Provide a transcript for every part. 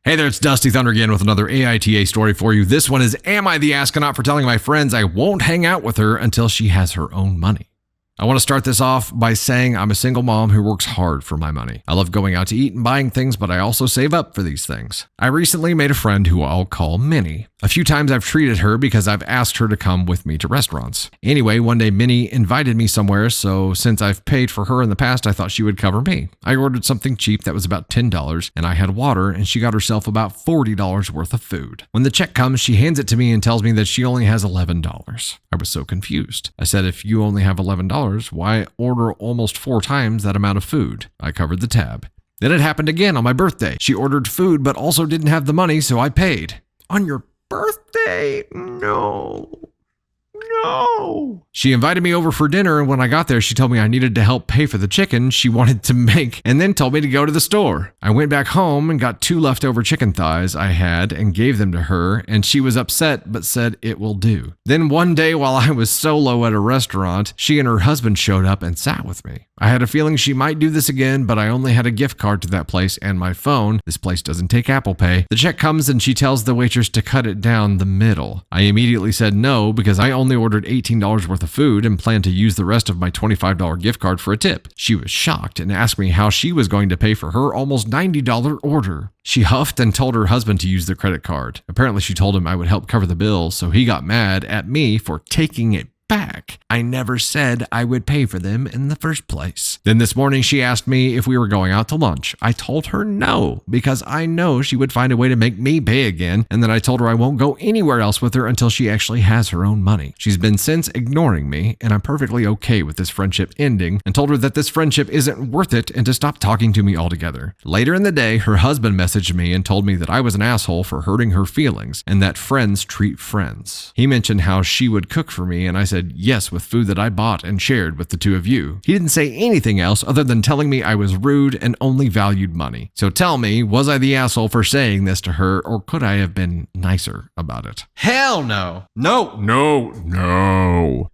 Hey there, it's Dusty Thunder again with another AITA story for you. This one is, am I the astronaut for telling my friends I won't hang out with her until she has her own money? I want to start this off by saying I'm a single mom who works hard for my money. I love going out to eat and buying things, but I also save up for these things. I recently made a friend who I'll call Minnie. A few times I've treated her because I've asked her to come with me to restaurants. Anyway, one day Minnie invited me somewhere, so since I've paid for her in the past, I thought she would cover me. I ordered something cheap that was about $10, and I had water, and she got herself about $40 worth of food. When the check comes, she hands it to me and tells me that she only has $11. I was so confused. I said, if you only have $11, why order almost 4 times that amount of food? I covered the tab. Then it happened again on my birthday. She ordered food but also didn't have the money, so I paid. On your birthday? No. She invited me over for dinner, and when I got there, she told me I needed to help pay for the chicken she wanted to make, and then told me to go to the store. I went back home and got 2 leftover chicken thighs I had and gave them to her, and she was upset but said it will do. Then one day while I was solo at a restaurant, she and her husband showed up and sat with me. I had a feeling she might do this again, but I only had a gift card to that place and my phone. This place doesn't take Apple Pay. The check comes and she tells the waitress to cut it down the middle. I immediately said no because I only ordered $18 worth of food and planned to use the rest of my $25 gift card for a tip. She was shocked and asked me how she was going to pay for her almost $90 order. She huffed and told her husband to use the credit card. Apparently she told him I would help cover the bill, so he got mad at me for taking it back. I never said I would pay for them in the first place. Then this morning she asked me if we were going out to lunch. I told her no, because I know she would find a way to make me pay again, and then I told her I won't go anywhere else with her until she actually has her own money. She's been since ignoring me, and I'm perfectly okay with this friendship ending, and told her that this friendship isn't worth it and to stop talking to me altogether. Later in the day, her husband messaged me and told me that I was an asshole for hurting her feelings, and that friends treat friends. He mentioned how she would cook for me, and I said yes with food that I bought and shared with the 2 of you. He didn't say anything else other than telling me I was rude and only valued money. So tell me, was I the asshole for saying this to her, or could I have been nicer about it? Hell no.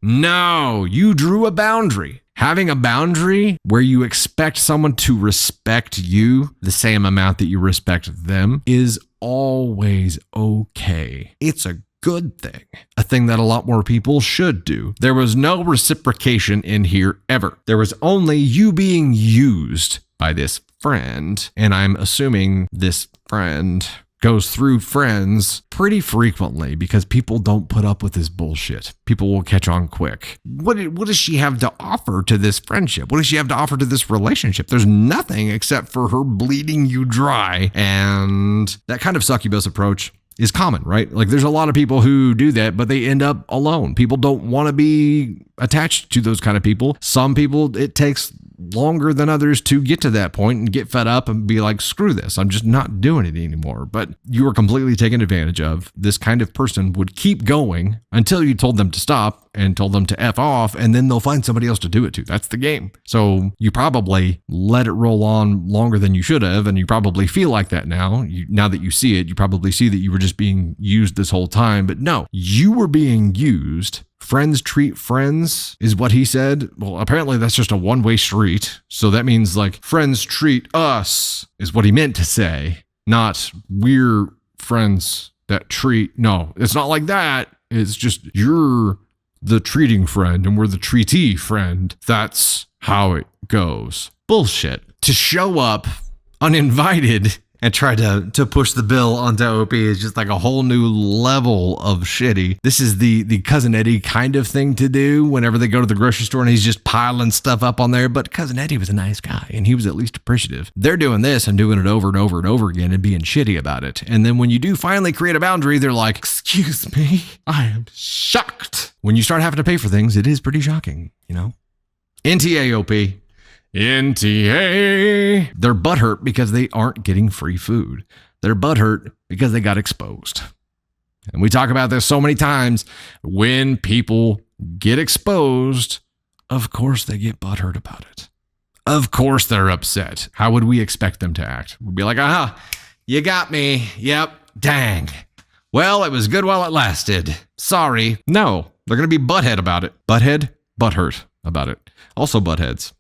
No, you drew a boundary. Having a boundary where you expect someone to respect you the same amount that you respect them is always okay. It's a good thing. A thing that a lot more people should do. There was no reciprocation in here ever. There was only you being used by this friend, and I'm assuming this friend goes through friends pretty frequently because people don't put up with this bullshit. People will catch on quick. What does she have to offer to this friendship? What does she have to offer to this relationship? There's nothing except for her bleeding you dry, and that kind of succubus approach is common, right? Like there's a lot of people who do that, but they end up alone. People don't want to be attached to those kind of people. Some people, it takes longer than others to get to that point and get fed up and be like, screw this, I'm just not doing it anymore. But you were completely taken advantage of. This kind of person would keep going until you told them to stop and told them to F off, and then they'll find somebody else to do it to. That's the game. So you probably let it roll on longer than you should have, and you probably feel like that now. Now that you see it, you probably see that you were just being used this whole time. But no, you were being used. Friends treat friends is what he said. Well, apparently that's just a one-way street. So that means like friends treat us is what he meant to say, not we're friends that treat. No, it's not like that. It's just you're the treating friend and we're the treatee friend. That's how it goes. Bullshit. To show up uninvited and try to push the bill onto OP is just like a whole new level of shitty. This is the Cousin Eddie kind of thing to do whenever they go to the grocery store and he's just piling stuff up on there. But Cousin Eddie was a nice guy and he was at least appreciative. They're doing this and doing it over and over and over again and being shitty about it. And then when you do finally create a boundary, they're like, excuse me, I am shocked. When you start having to pay for things, it is pretty shocking, you know? NTA OP. NTA. They're butthurt because they aren't getting free food. They're butthurt because they got exposed. And we talk about this so many times. When people get exposed, of course they get butthurt about it. Of course they're upset. How would we expect them to act? We'd be like, aha, you got me. Yep, dang. Well, it was good while it lasted. Sorry. No, they're going to be butthead about it. Butthead, butthurt about it. Also buttheads.